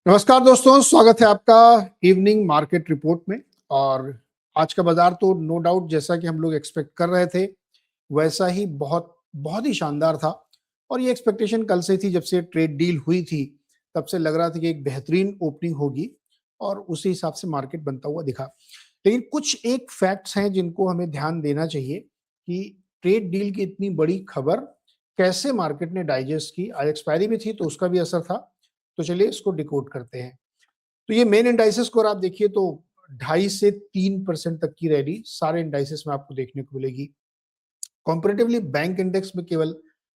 नमस्कार दोस्तों, स्वागत है आपका इवनिंग मार्केट रिपोर्ट में। और आज का बाजार तो नो डाउट जैसा कि हम लोग एक्सपेक्ट कर रहे थे वैसा ही बहुत बहुत ही शानदार था। और ये एक्सपेक्टेशन कल से थी, जब से ट्रेड डील हुई थी तब से लग रहा था कि एक बेहतरीन ओपनिंग होगी और उसी हिसाब से मार्केट बनता हुआ दिखा। लेकिन कुछ एक फैक्ट्स हैं जिनको हमें ध्यान देना चाहिए कि ट्रेड डील की इतनी बड़ी खबर कैसे मार्केट ने डाइजेस्ट की। आज एक्सपायरी भी थी तो उसका भी असर था। तो चलिए इसको डिकोड करते हैं। तो ये मेन इंडाइसेस को आप देखिए तो 2.5 से 3% तक की रैली सारे इंडाइसेस में आपको देखने को मिलेगी। कंपैरेटिवली बैंक इंडेक्स में केवल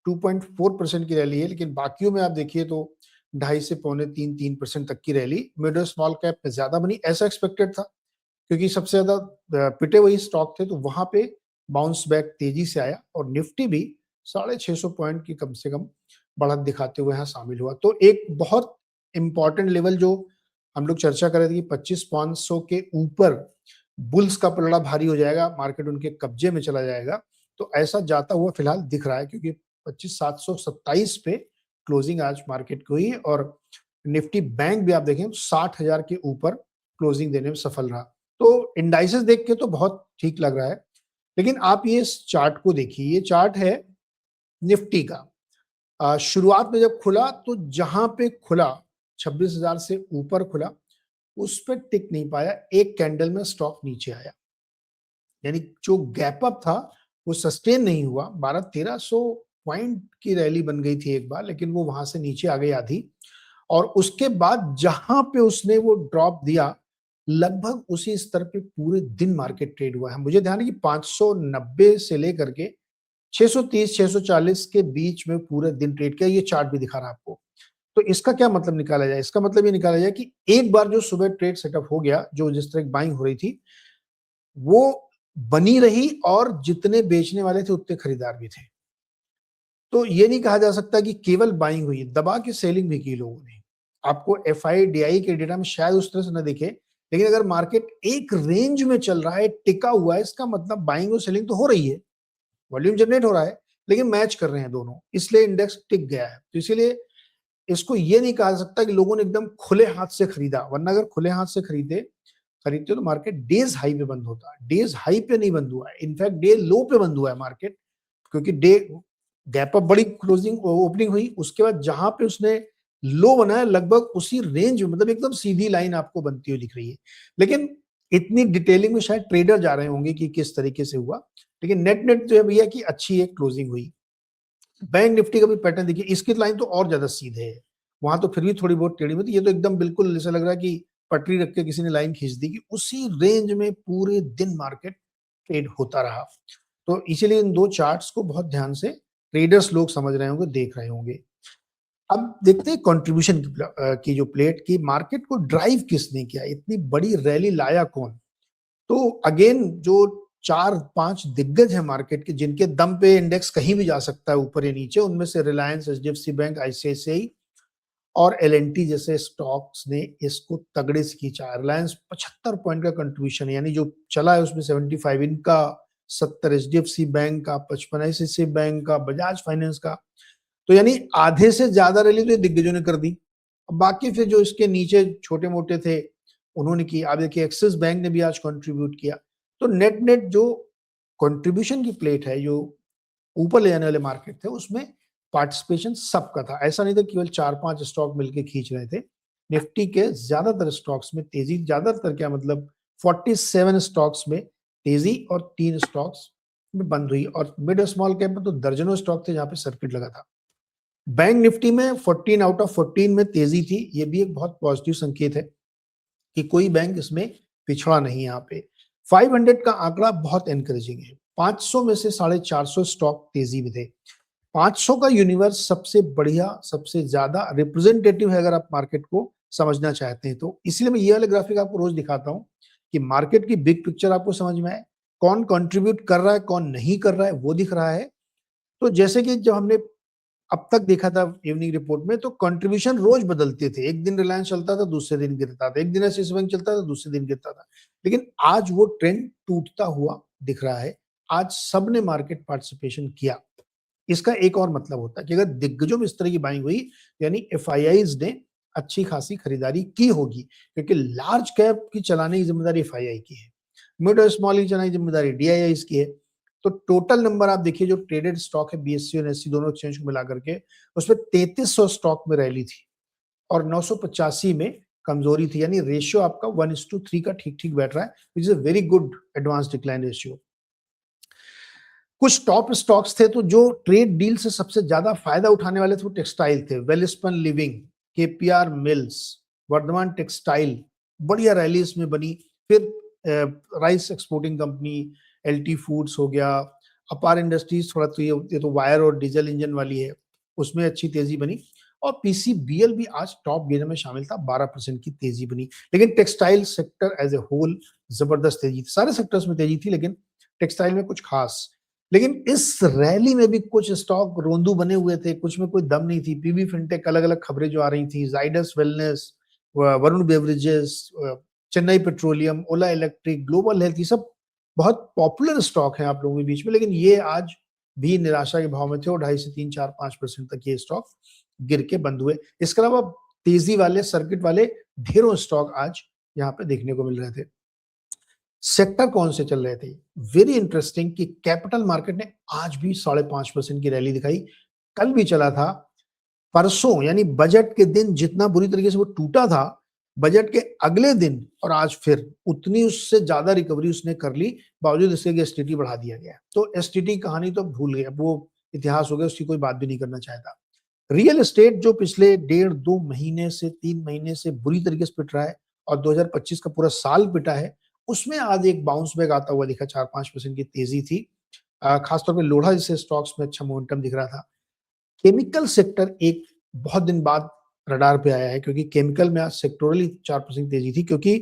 2.4% की रैली है, लेकिन बाकियों में आप देखिए तो 2.5 से 3% तक की रैली मिड और स्मॉल कैप में ज्यादा बनी। ऐसा एक्सपेक्टेड था क्योंकि सबसे ज्यादा पिटे हुए स्टॉक थे, तो वहां पे बाउंस बैक तेजी से आया और निफ्टी भी 650 पॉइंट की कम से कम बढ़त दिखाते हुए यहाँ शामिल हुआ। तो एक बहुत इंपॉर्टेंट लेवल जो हम लोग चर्चा कर रहे थे कि 25,500 के ऊपर बुल्स का पलड़ा भारी हो जाएगा, मार्केट उनके कब्जे में चला जाएगा। तो ऐसा जाता हुआ फिलहाल दिख रहा है क्योंकि 25,727 पे क्लोजिंग आज मार्केट की हुई और निफ्टी बैंक भी आप देखें 60,000 के ऊपर क्लोजिंग देने में सफल रहा। तो इंडाइसेस देख के तो बहुत ठीक लग रहा है। लेकिन आप ये इस चार्ट को देखिए, ये चार्ट है निफ्टी का। शुरुआत में जब खुला तो जहां पे खुला 26,000 से ऊपर खुला, उस पर टिक नहीं पाया, एक कैंडल में स्टॉक नीचे आया। यानी जो गैप अप था वो सस्टेन नहीं हुआ। 1200-1300 पॉइंट की रैली बन गई थी एक बार, लेकिन वो वहां से नीचे आ गई आधी। और उसके बाद जहां पे उसने वो ड्रॉप दिया, लगभग उसी स्तर पे पूरे दिन मार्केट ट्रेड हुआ है। मुझे ध्यान है कि 590 से लेकर के 630-640 के बीच में पूरे दिन ट्रेड किया। ये चार्ट भी दिखा रहा है आपको। तो इसका क्या मतलब निकाला जाए? इसका मतलब ये निकाला जाए कि एक बार जो सुबह ट्रेड सेटअप हो गया, जो जिस तरह की बाइंग हो रही थी वो बनी रही और जितने बेचने वाले थे उतने खरीदार भी थे। तो ये नहीं कहा जा सकता कि केवल बाइंग हुई, दबा के सेलिंग भी की लोगों ने। आपको एफआईडीआई के डेटा में शायद उस तरह से न दिखे, लेकिन अगर मार्केट एक रेंज में चल रहा है, टिका हुआ है, इसका मतलब बाइंग और सेलिंग तो हो रही है, वॉल्यूम जनरेट हो रहा है, लेकिन मैच कर रहे हैं दोनों, इसलिए इंडेक्स टिक गया है। तो इसीलिए इसको ये नहीं कहा जा सकता कि लोगों ने एकदम खुले हाथ से खरीदा, वरना अगर खुले हाथ से खरीदते तो मार्केट डेज हाई पे बंद होता है। डेज हाई पे नहीं बंद हुआ है, इनफैक्ट डे लो पे बंद हुआ है मार्केट, क्योंकि डे गैप अप बड़ी क्लोजिंग ओपनिंग हुई, उसके बाद जहां पे उसने लो बनाया लगभग उसी रेंज में, मतलब एकदम सीधी लाइन आपको बनती हुई दिख रही है। लेकिन इतनी डिटेलिंग में शायद ट्रेडर जा रहे होंगे कि किस तरीके से हुआ, लेकिन नेट नेट जो है भैया कि अच्छी एक क्लोजिंग हुई। बैंक निफ्टी का भी पैटर्न देखिए, इसकी लाइन तो और ज्यादा सीधे है, वहां तो फिर भी थोड़ी बहुत टेढ़ी में थी, ये तो एकदम बिल्कुल ऐसा लग रहा है कि पटरी रख के किसी ने लाइन खींच दी, कि उसी रेंज में पूरे दिन मार्केट ट्रेड होता रहा। तो इसीलिए इन दो चार्ट्स को बहुत ध्यान से ट्रेडर्स लोग समझ रहे होंगे, देख रहे होंगे। अब देखते हैं कंट्रीब्यूशन की जो प्लेट की, मार्केट को ड्राइव किसने किया, इतनी बड़ी रैली लाया कौन। तो अगेन जो 4-5 दिग्गज है मार्केट के, जिनके दम पे इंडेक्स कहीं भी जा सकता है ऊपर या नीचे, उनमें से रिलायंस, एचडीएफसी बैंक, आईसीआईसीआई और एलएनटी जैसे स्टॉक्स ने इसको तगड़े से खींचा। रिलायंस 75 पॉइंट का कंट्रीब्यूशन, यानी जो चला है उसमें 75, इनका 70, एचडीएफसी बैंक का 55, आईसीआईसीआई बैंक का, बजाज फाइनेंस का। तो यानी आधे से ज्यादा रैली तो ये दिग्गजों ने कर दी। बाकी फिर जो इसके नीचे छोटे मोटे थे उन्होंने की। आप देखिए एक्सिस बैंक ने भी आज कंट्रीब्यूट किया। तो नेट नेट जो कंट्रीब्यूशन की प्लेट है, जो ऊपर ले जाने वाले मार्केट थे, उसमें पार्टिसिपेशन सबका था। ऐसा नहीं था केवल 4-5 स्टॉक मिलके खींच रहे थे। निफ्टी के ज्यादातर स्टॉक्स में तेजी, ज्यादातर क्या मतलब 47 स्टॉक्स में तेजी और 3 स्टॉक्स में बंद हुई। और मिड और स्मॉल कैप में तो दर्जनों स्टॉक थे जहां पे सर्किट लगा था। बैंक निफ्टी में 14 आउट ऑफ 14 में तेजी थी। ये भी एक बहुत पॉजिटिव संकेत है कि कोई बैंक इसमें पिछड़ा नहीं। यहाँ पे 500 का आंकड़ा बहुत एनकरेजिंग है। 500 में से 450 स्टॉक तेजी में थे। 500 का यूनिवर्स सबसे बढ़िया, सबसे ज्यादा रिप्रेजेंटेटिव है अगर आप मार्केट को समझना चाहते हैं तो। इसलिए मैं ये वाले ग्राफिक आपको रोज दिखाता हूं कि मार्केट की बिग पिक्चर आपको समझ में आए, कौन कंट्रीब्यूट कर रहा है कौन नहीं कर रहा है वो दिख रहा है। तो जैसे कि जब हमने अब तक देखा था इवनिंग रिपोर्ट में, तो कंट्रीब्यूशन रोज बदलते थे। एक दिन रिलायंस चलता था, दूसरे दिन गिरता था, एक दिन एक्सिस बैंक चलता था, दूसरे दिन गिरता था। लेकिन आज वो ट्रेंड टूटता हुआ दिख रहा है। आज सबने मार्केट पार्टिसिपेशन किया। इसका एक और मतलब होता है कि अगर दिग्गजों में इस तरह की बाइंग हुई, यानी एफआईआईज ने अच्छी खासी खरीदारी की होगी, क्योंकि लार्ज कैप की चलाने की जिम्मेदारी एफआईआई की है, मिड और स्मॉल की चलाने की जिम्मेदारी डीआईआईज की है। तो टोटल नंबर आप देखिए जो ट्रेडेड स्टॉक है बीएससी और एनएससी दोनों एक्सचेंज को मिलाकर के, उसमें 3300 स्टॉक में रैली थी और 985 में कमजोरी थी, यानी रेशियो आपका 1:3 का ठीक ठीक बैठ रहा है, which is a very good advance decline ratio. कुछ टॉप स्टॉक्स थे तो जो ट्रेड डील से सबसे ज्यादा फायदा उठाने वाले थे वो टेक्सटाइल थे, Welspun Living, KPR Mills, Vardhman Textile, बढ़िया रैली इसमें बनी। फिर rice exporting company LT Foods हो गया, अपार इंडस्ट्रीज, थोड़ा तो ये तो वायर और डीजल इंजन वाली है, उसमें अच्छी तेजी बनी। और पीसीबीएल भी आज टॉप गेनर में शामिल था, 12% की तेजी बनी। लेकिन textile sector as a whole जबरदस्त तेजी थी, सारे सेक्टर्स में तेजी थी लेकिन टेक्सटाइल में कुछ खास। लेकिन इस रैली में भी कुछ स्टॉक रोंदू बने हुए थे, कुछ में कोई दम नहीं थी। पीबी फिनटेक, अलग अलग खबरें जो आ रही थी, Zydus Wellness, Varun Beverages, Chennai Petroleum, Ola Electric, Global Health, ये सब बहुत पॉपुलर स्टॉक हैं आप लोगों के बीच में, लेकिन ये आज भी निराशा के भाव में थे और 2.5 से 3, 4, 5% तक ये स्टॉक गिर के बंद हुए। इसके अलावा तेजी वाले सर्किट वाले ढेरों स्टॉक आज यहाँ पे देखने को मिल रहे थे। सेक्टर कौन से चल रहे थे? वेरी इंटरेस्टिंग कि कैपिटल मार्केट ने आज भी 5.5% की रैली दिखाई, कल भी चला था। परसों यानी बजट के दिन जितना बुरी तरीके से वो टूटा था, बजट के अगले दिन और आज फिर उतनी उससे ज्यादा रिकवरी उसने कर ली, बावजूद इसके कि एसटीटी बढ़ा दिया गया। तो एसटीटी कहानी तो भूल गए, अब वो इतिहास हो गया, उसकी कोई बात भी नहीं करना चाहता। रियल एस्टेट जो पिछले 1.5-2 महीने से 3 महीने से बुरी तरीके से पिट रहा है और 2025 का पूरा साल पिटा है, उसमें आज एक बाउंस बैक आता हुआ दिखा, 4-5% की तेजी थी। खासतौर पे लोढ़ा जैसे स्टॉक्स में अच्छा मोमेंटम दिख रहा था। केमिकल सेक्टर एक बहुत दिन बाद रडार पे आया है, क्योंकि केमिकल में आज सेक्टोरली 4% तेजी थी, क्योंकि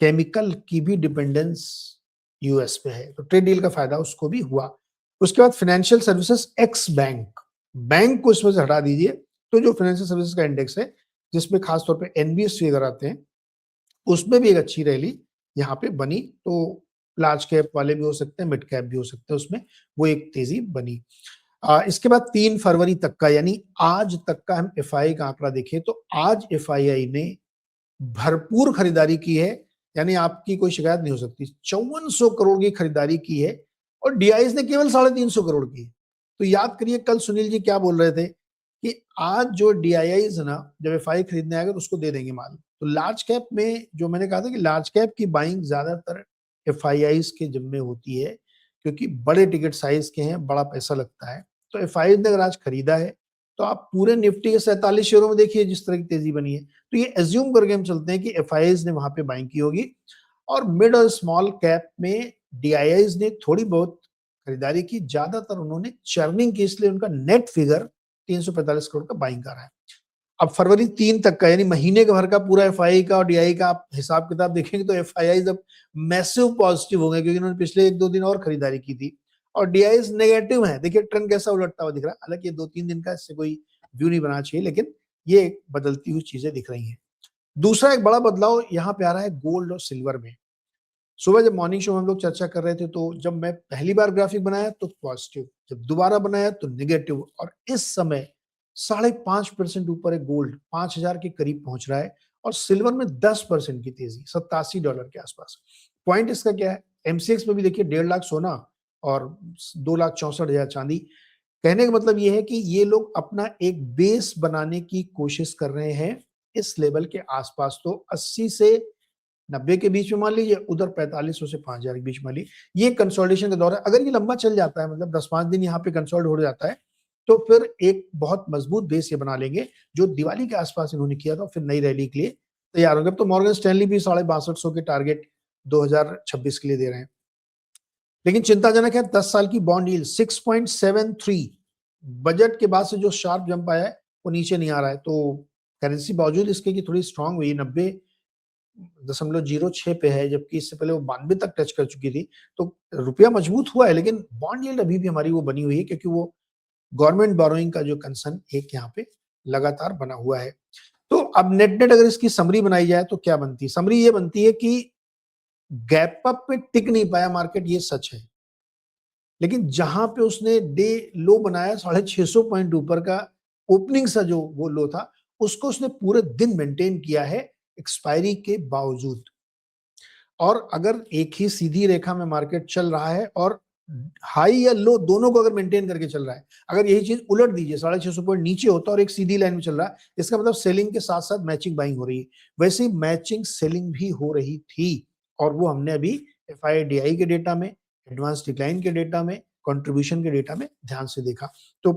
केमिकल की भी डिपेंडेंस यूएस पे है, तो ट्रेड डील का फायदा उसको भी हुआ। उसके बाद financial services x bank, bank को इसमें से हटा दीजिए, तो जो फाइनेंशियल सर्विसेज का इंडेक्स है जिसमें खासतौर पे एनबीएस फिगर आते हैं, उसमें भी एक अच्छी रैली यहाँ पे बनी। तो लार्ज कैप वाले भी हो सकते हैं, मिड कैप भी हो सकते हैं, उसमें वो एक तेजी बनी। इसके बाद 3 फरवरी तक का यानी आज तक का हम एफआई का आंकड़ा देखें तो आज एफआईआई ने भरपूर खरीदारी की है, यानी आपकी कोई शिकायत नहीं हो सकती। 5400 करोड़ की खरीदारी की है और डीआईएस ने केवल 350 करोड़ की। तो याद करिए कल सुनील जी क्या बोल रहे थे कि आज जो डीआईआईज है ना, जब एफआई खरीदने आएगा तो उसको दे देंगे माल। तो लार्ज कैप में जो मैंने कहा था कि लार्ज कैप की बाइंग ज्यादातर एफआईआईज के जिम्मे होती है, क्योंकि बड़े टिकट साइज के हैं, बड़ा पैसा लगता है। तो एफआईआईज ने अगर आज खरीदा है तो आप पूरे निफ्टी के 47 शेयरों में देखिए जिस तरह की तेजी बनी है, तो ये एज्यूम करके हम चलते हैं कि एफआईआईज ने वहां पे बाइंग की होगी। और मिड और स्मॉल कैप में डीआईआईज ने थोड़ी बहुत खरीदारी की, ज्यादातर उन्होंने चर्निंग की, इसलिए उनका नेट फिगर 345 करोड़ का बाइंग कर रहा है। अब फरवरी 3 तक का यानी महीने का भर का पूरा एफआई का और डीआई का आप हिसाब किताब देखेंगे तो एफआईआई अब मैसिव पॉजिटिव हो गए, क्योंकि उन्होंने पिछले 1-2 दिन और खरीदारी की थी और डीआई नेगेटिव है। देखिए ट्रेंड कैसा उलटता हुआ दिख रहा है, हालांकि ये 2-3 दिन का, इससे कोई व्यू नहीं बनाना चाहिए, लेकिन ये बदलती हुई चीजें दिख रही हैं। दूसरा एक बड़ा बदलाव यहाँ पे आ रहा है गोल्ड और सिल्वर में। सुबह जब मॉर्निंग शो में हम लोग चर्चा कर रहे थे तो जब मैं पहली बार ग्राफिक बनाया तो पॉजिटिव, जब दोबारा बनाया तो नेगेटिव, और इस समय 5.5% ऊपर है गोल्ड, 5000 के करीब पहुंच रहा है, और सिल्वर में 10% की तेजी, $87 के आसपास। पॉइंट इसका क्या है? एमसीएक्स में भी देखिए 1.5 लाख सोना और 2,64,000 चांदी। कहने का मतलब ये है कि ये लोग अपना एक बेस बनाने की कोशिश कर रहे हैं इस लेवल के आसपास। तो 80 से 90 के बीच में मान लीजिए, उधर 4500 से 5000 के बीच मान लीजिए। ये कंसोलिडेशन का दौर है, अगर ये लंबा चल जाता है, मतलब 10-5 दिन यहाँ पे कंसोलिडेट हो जाता है, तो फिर एक बहुत मजबूत बेस ये बना लेंगे, जो दिवाली के आसपास इन्होंने किया था, फिर नई रैली के लिए तैयार होंगे। तो मॉर्गन स्टैनली भी 6250 के टारगेट 2026 के लिए दे रहे हैं। लेकिन चिंताजनक है 10 साल की बॉन्ड यील्ड 6.73, बजट के बाद से जो शार्प जंप आया है वो नीचे नहीं आ रहा है। तो करेंसी बावजूद इसके की थोड़ी स्ट्रांग हुई, 90.06 पे है, जबकि इससे पहले वो 92 तक टच कर चुकी थी। तो रुपया मजबूत हुआ है, लेकिन बॉन्ड यील्ड अभी भी हमारी वो बनी हुई है, क्योंकि वो गवर्नमेंट बोरोइंग का जो कंसर्न एक यहाँ पे लगातार बना हुआ है। तो अब नेट नेट अगर इसकी समरी बनाई जाए तो क्या बनती है? समरी ये बनती है कि गैप अप पे टिक नहीं पाया मार्केट, ये सच है, लेकिन जहां पे उसने डे लो बनाया 650 पॉइंट ऊपर का, ओपनिंग सा जो वो लो था, उसको उसने पूरे दिन मेंटेन किया है एक्सपायरी के बावजूद। और अगर एक ही सीधी रेखा में मार्केट चल रहा है और हाई या लो दोनों को अगर मेंटेन करके चल रहा है, अगर यही चीज उलट दीजिए 650 पॉइंट नीचे होता और एक सीधी लाइन में चल रहा है, इसका मतलब सेलिंग के साथ साथ मैचिंग बाइंग हो रही है। वैसे ही मैचिंग सेलिंग भी हो रही थी और वो हमने अभी एफआईडीआई के डेटा में, एडवांस डिक्लाइन के डेटा में, कंट्रीब्यूशन के डेटा में ध्यान से देखा। तो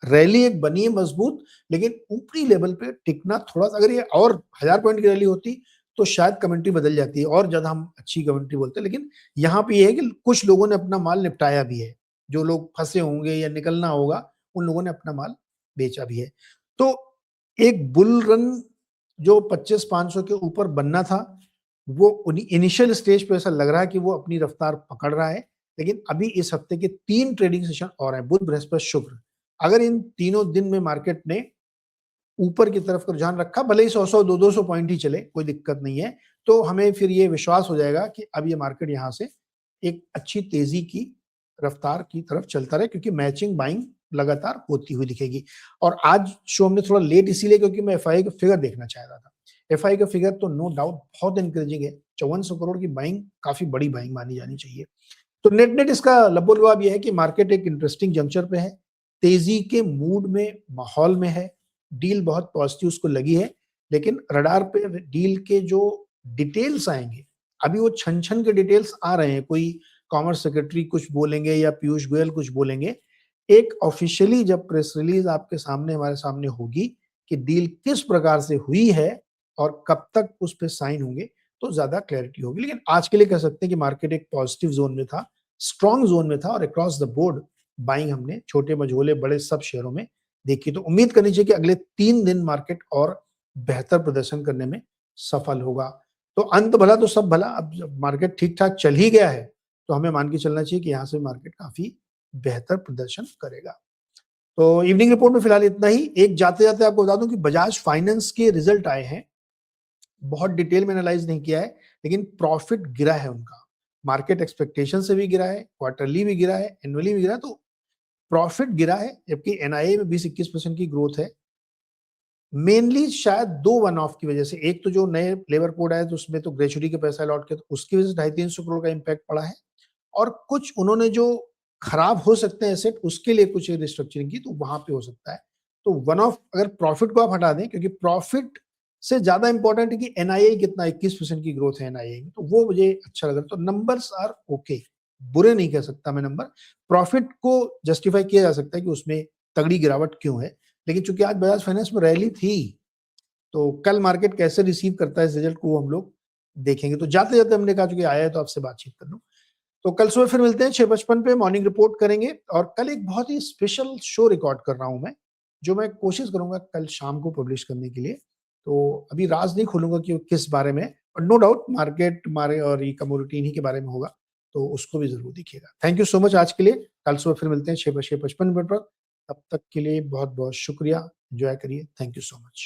रैली एक बनी है मजबूत, लेकिन ऊपरी लेवल पे टिकना थोड़ा सा, अगर ये और 1000 पॉइंट की रैली होती तो शायद कमेंट्री बदल जाती है और ज्यादा हम अच्छी कमेंट्री बोलते हैं। लेकिन यहाँ पे ये है कि कुछ लोगों ने अपना माल निपटाया भी है, जो लोग फंसे होंगे या निकलना होगा उन लोगों ने अपना माल बेचा भी है। तो एक बुल रन जो 25-500 के ऊपर बनना था, वो इनिशियल स्टेज पे ऐसा लग रहा है कि वो अपनी रफ्तार पकड़ रहा है। लेकिन अभी इस हफ्ते के 3 ट्रेडिंग सेशन और हैं, बुध, बृहस्पति, शुक्र। अगर इन तीनों दिन में मार्केट ने ऊपर की तरफ का रुझान रखा, भले ही 100-100, 200-200 पॉइंट ही चले, कोई दिक्कत नहीं है, तो हमें फिर ये विश्वास हो जाएगा कि अब ये मार्केट यहाँ से एक अच्छी तेजी की रफ्तार की तरफ चलता रहे, क्योंकि मैचिंग बाइंग लगातार होती हुई दिखेगी। और आज शो हमने थोड़ा लेट इसीलिए क्योंकि मैं एफआई का फिगर देखना चाह रहा था। एफआई का फिगर तो नो डाउट बहुत इंकरेजिंग है, 5400 करोड़ की बाइंग काफी बड़ी बाइंग मानी जानी चाहिए। तो नेट नेट इसका लबोलवाब ये है कि मार्केट एक इंटरेस्टिंग जंक्चर पे है, तेजी के मूड में, माहौल में है, डील बहुत पॉजिटिव उसको लगी है। लेकिन रडार पे डील के जो डिटेल्स आएंगे, अभी वो छन छन के डिटेल्स आ रहे हैं, कोई कॉमर्स सेक्रेटरी कुछ बोलेंगे या पीयूष गोयल कुछ बोलेंगे। एक ऑफिशियली जब प्रेस रिलीज आपके सामने, हमारे सामने होगी कि डील किस प्रकार से हुई है और कब तक उस पर साइन होंगे, तो ज्यादा क्लैरिटी होगी। लेकिन आज के लिए कह सकते हैं कि मार्केट एक पॉजिटिव जोन में था, स्ट्रॉन्ग जोन में था, और अक्रॉस द बोर्ड बाइंग हमने छोटे मझोले बड़े सब शेयरों में देखी। तो उम्मीद करनी चाहिए कि अगले 3 दिन मार्केट और बेहतर प्रदर्शन करने में सफल होगा। तो अंत भला तो सब भला। अब जब मार्केट ठीक ठाक चल ही गया है तो हमें मान के चलना चाहिए कि यहाँ से मार्केट काफी बेहतर प्रदर्शन करेगा। तो इवनिंग रिपोर्ट में फिलहाल इतना ही। एक जाते जाते आपको बता दूं कि बजाज फाइनेंस के रिजल्ट आए हैं, बहुत डिटेल में एनालाइज नहीं किया है, लेकिन प्रॉफिट गिरा है उनका, मार्केट एक्सपेक्टेशन से भी गिरा है, क्वार्टरली भी गिरा है, एनुअली भी गिरा है। तो प्रॉफिट गिरा है, जबकि एनआईए में 20-21% की ग्रोथ है। मेनली शायद 2 वन ऑफ की वजह से, एक तो जो नए लेबर कोड आए तो उसमें तो ग्रेचुटी के पैसा अलॉट किया, तो उसकी वजह से 250-300 करोड़ का इम्पैक्ट पड़ा है। और कुछ उन्होंने जो खराब हो सकते हैं एसेट, उसके लिए कुछ रिस्ट्रक्चरिंग की, तो वहां पे हो सकता है। तो वन ऑफ, अगर प्रॉफिट को आप हटा दें, क्योंकि प्रॉफिट से ज्यादा इंपॉर्टेंट है कि एनआईए कितना, 21% की ग्रोथ है एनआईए में, तो वो मुझे अच्छा लग रहा है। तो नंबर्स आर ओके, बुरे नहीं कह सकता मैं नंबर। प्रॉफिट को जस्टिफाई किया जा सकता है कि उसमें तगड़ी गिरावट क्यों है, लेकिन चूंकि आज बजाज फाइनेंस में रैली थी, तो कल मार्केट कैसे रिसीव करता है इस रिजल्ट को वो हम लोग देखेंगे। तो जाते जाते हमने कहा चूंकि आया है तो आपसे बातचीत कर लूं। तो कल सुबह फिर मिलते हैं 6:55 पे, मॉर्निंग रिपोर्ट करेंगे। और कल एक बहुत ही स्पेशल शो रिकॉर्ड कर रहा हूं मैं, जो मैं कोशिश करूंगा कल शाम को पब्लिश करने के लिए। तो अभी राज नहीं खोलूंगा कि वो किस बारे में, और नो डाउट मार्केट हमारे और ई कमोडिटी इन्हीं के बारे में होगा, तो उसको भी जरूर देखिएगा। थैंक यू सो मच आज के लिए। कल सुबह फिर मिलते हैं 6:55 पर। तब तक के लिए बहुत बहुत शुक्रिया। एंजॉय करिए। Thank you so much.